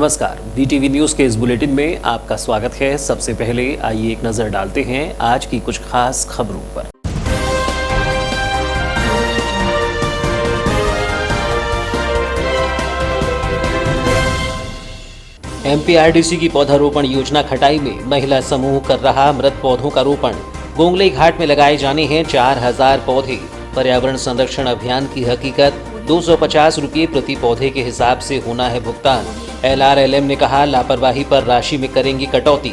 नमस्कार, BTV news के इस बुलेटिन में आपका स्वागत है। सबसे पहले आइए एक नज़र डालते हैं आज की कुछ खास खबरों पर। MPRDC की पौधारोपण योजना खटाई में महिला समूह कर रहा मृत पौधों का रोपण। गोंगलई घाट में लगाए जाने हैं 4000 पौधे। पर्यावरण संरक्षण अभियान की हकीकत, 250 रुपये प्रति पौधे के हिसाब से होना है भुगतान। LRLM ने कहा लापरवाही पर राशि में करेंगी कटौती।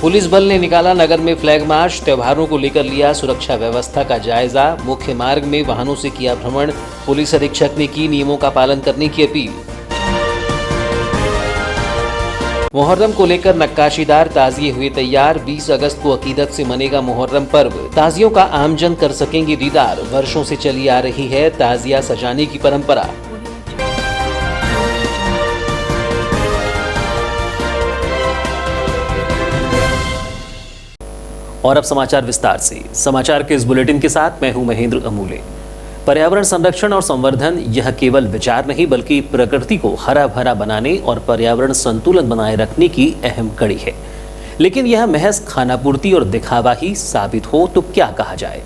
पुलिस बल ने निकाला नगर में फ्लैग मार्च। त्योहारों को लेकर लिया सुरक्षा व्यवस्था का जायजा। मुख्य मार्ग में वाहनों से किया भ्रमण। पुलिस अधीक्षक ने की नियमों का पालन करने की अपील। मुहर्रम को लेकर नक्काशीदार ताजिए हुए तैयार। 20 अगस्त को अकीदत से मनेगा मुहर्रम पर्व। ताजियों का आमजन कर सकेंगे दीदार। वर्षों से चली आ रही है ताजिया सजाने की परंपरा। और अब समाचार विस्तार से। समाचार के इस बुलेटिन के साथ मैं हूं महेंद्र अमूले। पर्यावरण संरक्षण और संवर्धन यह केवल विचार नहीं बल्कि प्रकृति को हरा भरा बनाने और पर्यावरण संतुलन बनाए रखने की अहम कड़ी है। लेकिन यह महज खानापूर्ति और दिखावा ही साबित हो तो क्या कहा जाए।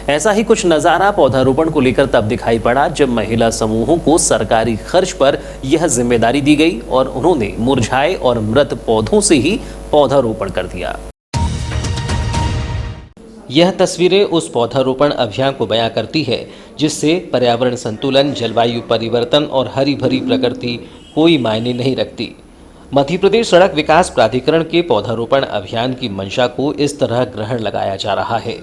ऐसा ही कुछ नज़ारा पौधारोपण को लेकर तब दिखाई पड़ा जब महिला समूहों को सरकारी खर्च पर यह जिम्मेदारी दी गई और उन्होंने मुरझाए और मृत पौधों से ही पौधारोपण कर दिया। यह तस्वीरें उस पौधारोपण अभियान को बयां करती है जिससे पर्यावरण संतुलन, जलवायु परिवर्तन और हरी भरी प्रकृति कोई मायने नहीं रखती। मध्य प्रदेश सड़क विकास प्राधिकरण के पौधारोपण अभियान की मंशा को इस तरह ग्रहण लगाया जा रहा है।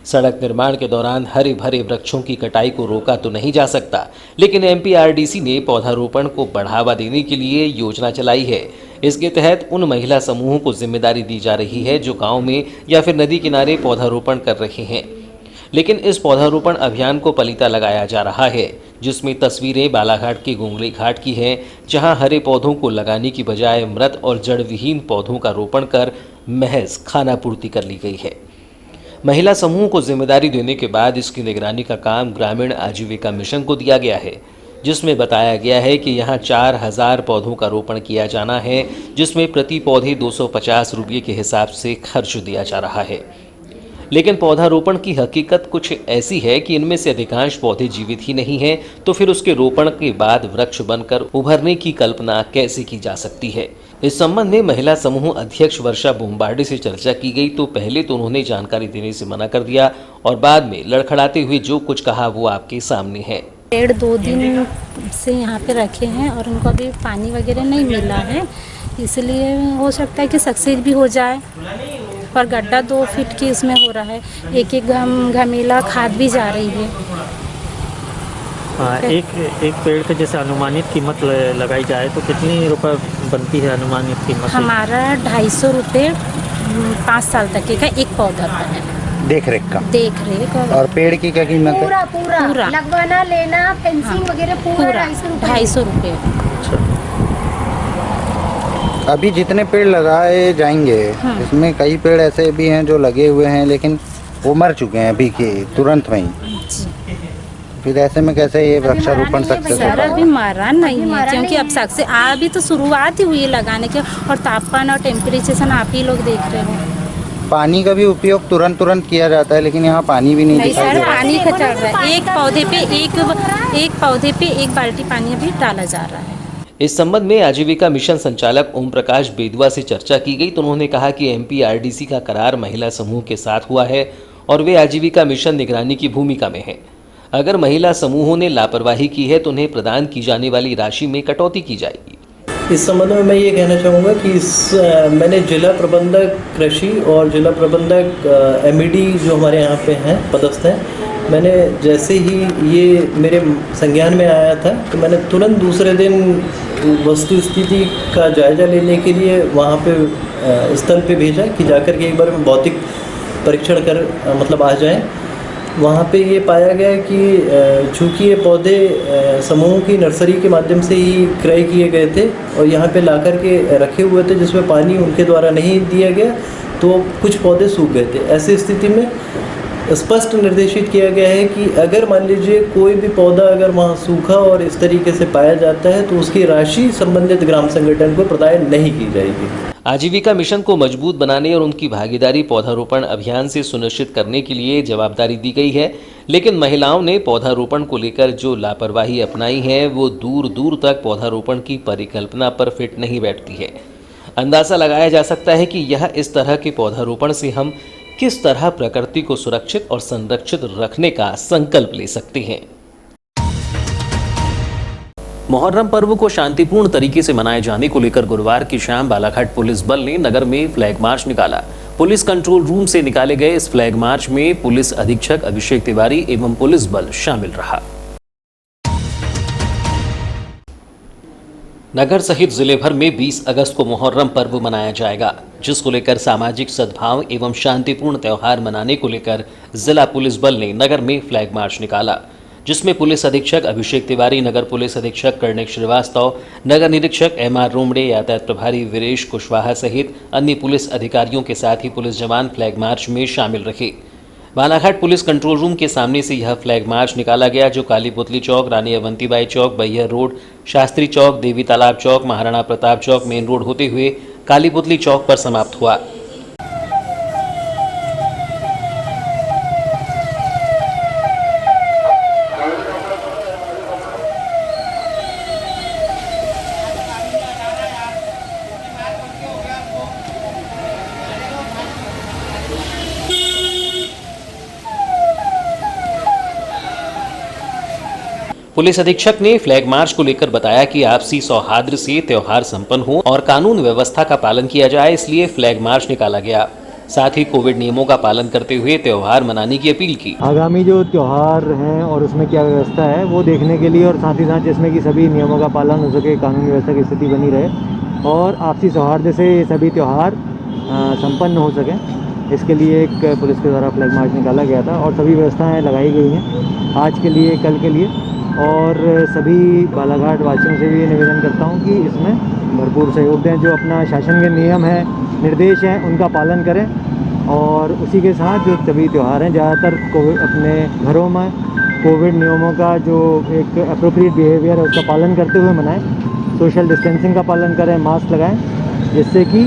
सड़क निर्माण के दौरान हरे भरे वृक्षों की कटाई को रोका तो नहीं जा सकता, लेकिन MPRDC ने पौधारोपण को बढ़ावा देने के लिए योजना चलाई है। इसके तहत उन महिला समूहों को जिम्मेदारी दी जा रही है जो गांव में या फिर नदी किनारे पौधारोपण कर रहे हैं। लेकिन इस पौधारोपण अभियान को पलीता लगाया जा रहा है, जिसमें तस्वीरें बालाघाट के गोंगलई घाट की हैं, जहां हरे पौधों को लगाने की बजाय मृत और जड़ विहीन पौधों का रोपण कर महज खानापूर्ति कर ली गई है। महिला समूह को जिम्मेदारी देने के बाद इसकी निगरानी का काम ग्रामीण आजीविका मिशन को दिया गया है, जिसमें बताया गया है कि यहाँ 4000 पौधों का रोपण किया जाना है, जिसमें प्रति पौधे 250 रुपये के हिसाब से खर्च दिया जा रहा है। लेकिन पौधारोपण की हकीकत कुछ ऐसी है कि इनमें से अधिकांश पौधे जीवित ही नहीं हैं, तो फिर उसके रोपण के बाद वृक्ष बनकर उभरने की कल्पना कैसे की जा सकती है। इस संबंध में महिला समूह अध्यक्ष वर्षा बोम्बार्डे से चर्चा की गई तो पहले तो उन्होंने जानकारी देने से मना कर दिया और बाद में लड़खड़ाते हुए जो कुछ कहा वो आपके सामने है। पेड़ 2 दिन से यहाँ पे रखे हैं और उनको अभी पानी वगैरह नहीं मिला है, इसलिए हो सकता है कि सक्सेस भी हो जाए। और गड्ढा 2 फीट की इसमें हो रहा है, एक घमेला खाद भी जा रही है। एक पेड़ पे जैसे अनुमानित कीमत लगाई जाए तो कितनी रुपए बनती है अनुमानित कीमत? हमारा 250 रुपये 5 साल तक का एक पौधा का है। देख रेख और पेड़ की क्या कीमत है? पूरा लगवाना, लेना, फेंसिंग वगैरह पूरा 250 रुपये। अभी जितने पेड़ लगाए जाएंगे इसमें कई पेड़ ऐसे भी हैं जो लगे हुए हैं लेकिन वो मर चुके हैं अभी के तुरंत में ही। फिर ऐसे में कैसे ये वृक्षारोपण सक्सेस होगा? अभी मरा नहीं है क्योंकि अब सक्सेस अभी तो शुरुआत ही हुई है लगाने के, और तापमान और टेम्परेचर आप ही लोग देख रहे हो। पानी का भी उपयोग तुरंत किया जाता है लेकिन यहाँ पानी भी नहीं दिखाई दे रहा। पानी का चल रहा है, एक पौधे पे एक बाल्टी पानी अभी डाला जा रहा है। इस संबंध में आजीविका मिशन संचालक ओम प्रकाश बेदुआ से चर्चा की गई तो उन्होंने कहा कि MPRDC का करार महिला समूह के साथ हुआ है और वे आजीविका मिशन निगरानी की भूमिका में है। अगर महिला समूहों ने लापरवाही की है तो उन्हें प्रदान की जाने वाली राशि में कटौती की जाएगी। इस संबंध में मैं ये कहना चाहूँगा कि मैंने जिला प्रबंधक कृषि और जिला प्रबंधक MED जो हमारे यहाँ पे हैं पदस्थ हैं, मैंने जैसे ही ये मेरे संज्ञान में आया था तो मैंने तुरंत दूसरे दिन वस्तु स्थिति का जायजा लेने के लिए वहाँ पे स्थल पे भेजा कि जाकर के एक बार भौतिक परीक्षण कर मतलब आ जाएं। वहाँ पे ये पाया गया कि चूँकि ये पौधे समूह की नर्सरी के माध्यम से ही क्रय किए गए थे और यहाँ पे लाकर के रखे हुए थे जिसमें पानी उनके द्वारा नहीं दिया गया, तो कुछ पौधे सूख गए थे। ऐसी स्थिति में स्पष्ट निर्देशित किया गया है कि अगर मान लीजिए कोई भी पौधा अगर वहाँ सूखा और इस तरीके से पाया जाता है तो उसकी राशि संबंधित ग्राम संगठन को प्रदान नहीं की जाएगी। आजीविका मिशन को मजबूत बनाने और उनकी भागीदारी पौधारोपण अभियान से सुनिश्चित करने के लिए जवाबदारी दी गई है, लेकिन महिलाओं ने पौधारोपण को लेकर जो लापरवाही अपनाई है वो दूर दूर तक पौधारोपण की परिकल्पना पर फिट नहीं बैठती है। अंदाजा लगाया जा सकता है कि यह इस तरह के पौधारोपण से हम किस तरह प्रकृति को सुरक्षित और संरक्षित रखने का संकल्प ले सकते हैं। मुहर्रम पर्व को शांतिपूर्ण तरीके से मनाए जाने को लेकर गुरुवार की शाम बालाघाट पुलिस बल ने नगर में फ्लैग मार्च निकाला। पुलिस कंट्रोल रूम से निकाले गए इस फ्लैग मार्च में पुलिस अधीक्षक अभिषेक तिवारी एवं पुलिस बल शामिल रहा। नगर सहित जिले भर में 20 अगस्त को मुहर्रम पर्व मनाया जाएगा, जिसको लेकर सामाजिक सद्भाव एवं शांतिपूर्ण त्यौहार मनाने को लेकर जिला पुलिस बल ने नगर में फ्लैग मार्च निकाला, जिसमें पुलिस अधीक्षक अभिषेक तिवारी, नगर पुलिस अधीक्षक कर्णिक श्रीवास्तव, नगर निरीक्षक एमआर रोमड़े, यातायात प्रभारी वीरेश कुशवाहा सहित अन्य पुलिस अधिकारियों के साथ ही पुलिस जवान फ्लैग मार्च में शामिल रहे। बालाघाट पुलिस कंट्रोल रूम के सामने से यह फ्लैग मार्च निकाला गया, जो काली पुतली चौक, रानी अवंतीबाई चौक, बैहर रोड, शास्त्री चौक, देवी तालाब चौक, महाराणा प्रताप चौक, मेन रोड होते हुए काली पुतली चौक पर समाप्त हुआ। पुलिस अधीक्षक ने फ्लैग मार्च को लेकर बताया कि आपसी सौहार्द से त्योहार संपन्न हो और कानून व्यवस्था का पालन किया जाए, इसलिए फ्लैग मार्च निकाला गया। साथ ही कोविड नियमों का पालन करते हुए त्योहार मनाने की अपील की। आगामी जो त्योहार हैं और उसमें क्या व्यवस्था है वो देखने के लिए और साथ ही साथ जिसमें कि सभी नियमों का पालन हो सके, कानून व्यवस्था की स्थिति बनी रहे और आपसी सौहार्द से ये सभी त्यौहार संपन्न हो सकें, इसके लिए एक पुलिस के द्वारा फ्लैग मार्च निकाला गया था और सभी व्यवस्थाएँ लगाई गई हैं आज के लिए, कल के लिए। और सभी बालाघाट वासियों से भी निवेदन करता हूं कि इसमें भरपूर सहयोग दें, जो अपना शासन के नियम है, निर्देश हैं, उनका पालन करें और उसी के साथ जो सभी त्यौहार हैं ज़्यादातर अपने घरों में कोविड नियमों का जो एक अप्रोप्रिएट बिहेवियर है उसका पालन करते हुए मनाएं, सोशल डिस्टेंसिंग का पालन करें, मास्क लगाएं, जिससे कि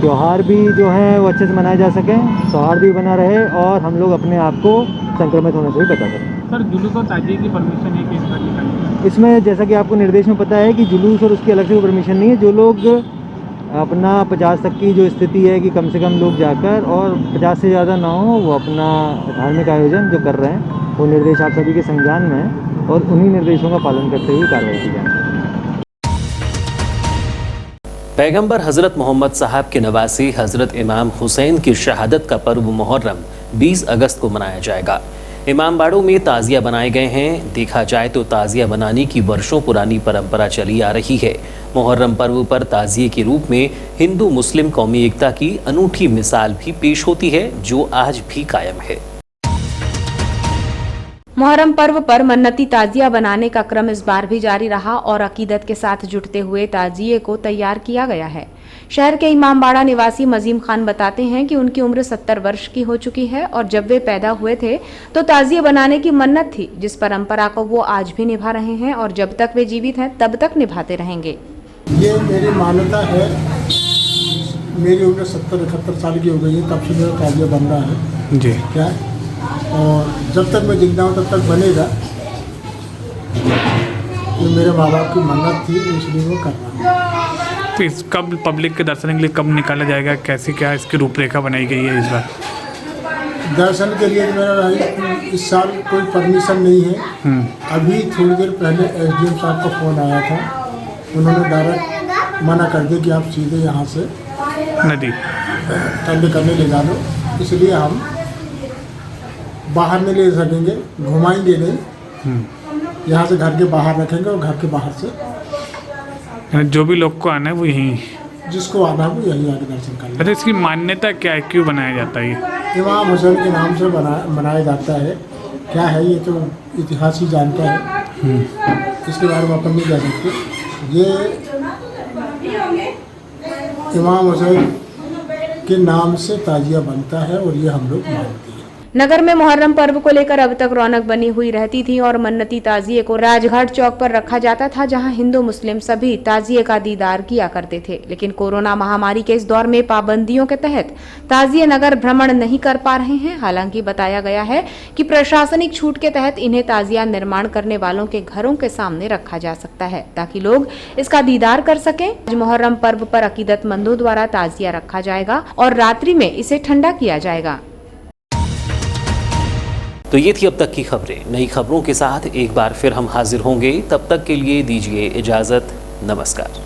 त्यौहार भी जो हैं वो अच्छे से मनाए जा सकें, सौहार्द भी बना रहे और हम लोग अपने आप को संक्रमित होने से भी बचा सकें। सर, जुलूस और ताजिए की परमिशन है कि इस बार निकालनी? इसमें जैसा कि आपको निर्देश में पता है कि जुलूस और उसकी अलग से परमिशन नहीं है। जो लोग अपना 50 तक की जो स्थिति है कि कम से कम लोग जाकर और 50 से ज़्यादा ना हो, वो अपना धार्मिक आयोजन जो कर रहे हैं वो निर्देश आप सभी के संज्ञान में है और उन्हीं निर्देशों का पालन करते हुए कार्रवाई की जाए। पैगंबर हजरत मोहम्मद साहब के नवासी हजरत इमाम हुसैन की शहादत का पर्व मुहर्रम 20 अगस्त को मनाया जाएगा। इमामबाड़ों में ताज़िया बनाए गए हैं। देखा जाए तो ताज़िया बनाने की वर्षों पुरानी परंपरा चली आ रही है। मुहर्रम पर्व पर ताज़िए के रूप में हिंदू मुस्लिम कौमी एकता की अनूठी मिसाल भी पेश होती है, जो आज भी कायम है। मुहर्रम पर्व पर मन्नती ताजिया बनाने का क्रम इस बार भी जारी रहा और अकीदत के साथ जुटते हुए ताजिए को तैयार किया गया है। शहर के इमामबाड़ा निवासी मजीम खान बताते हैं कि उनकी उम्र 70 वर्ष की हो चुकी है और जब वे पैदा हुए थे तो ताजिए बनाने की मन्नत थी, जिस परंपरा को वो आज भी निभा रहे हैं और जब तक वे जीवित हैं तब तक निभाते रहेंगे। ये मेरी मान्यता है। मेरी उम्र 70-71 साल की हो गई है, तब से मेरा ताजिया बन रहा है जी। क्या और जब तक मैं जिंदा हूँ तब तक बनेगा। ये मेरे माँ बाप की मन्नत थी, इसलिए वो कर रहा हूँ। तो इस कब पब्लिक के दर्शन के लिए कब निकाला जाएगा, कैसे क्या इसकी रूपरेखा बनाई गई है इस बार? दर्शन के लिए मेरा भाई इस साल कोई परमिशन नहीं है। अभी थोड़ी देर पहले एसडीएम साहब का फ़ोन आया था, उन्होंने डायरेक्ट मना कर दिया कि आप सीधे यहाँ से नदी ठंडे करने ले जा लो, इसलिए हम बाहर नहीं ले सकेंगे, घुमाएंगे नहीं, यहाँ से घर के बाहर रखेंगे और घर के बाहर से जो भी लोग को आना है वो यहीं, जिसको आना है वो यहीं आके दर्शन कर। अच्छा, इसकी मान्यता क्या है, क्यों बनाया जाता है ये? इमाम हुसैन के नाम से बनाया जाता है। क्या है ये तो इतिहास ही जानता है, इसके बारे में अपन नहीं कह सकते। ये इमाम हुसैन के नाम से ताजिया बनता है और ये हम लोग मानते हैं। नगर में मुहर्रम पर्व को लेकर अब तक रौनक बनी हुई रहती थी और मन्नती ताजिए को राजघाट चौक पर रखा जाता था, जहां हिंदू मुस्लिम सभी ताजिए का दीदार किया करते थे। लेकिन कोरोना महामारी के इस दौर में पाबंदियों के तहत ताजिए नगर भ्रमण नहीं कर पा रहे हैं। हालांकि बताया गया है कि प्रशासनिक छूट के तहत इन्हें ताजिया निर्माण करने वालों के घरों के सामने रखा जा सकता है ताकि लोग इसका दीदार कर सकें। आज मुहर्रम पर्व पर अकीदतमंदों द्वारा ताजिया रखा जाएगा और रात्रि में इसे ठंडा किया जाएगा। तो ये थी अब तक की खबरें। नई खबरों के साथ एक बार फिर हम हाजिर होंगे। तब तक के लिए दीजिए इजाजत। नमस्कार।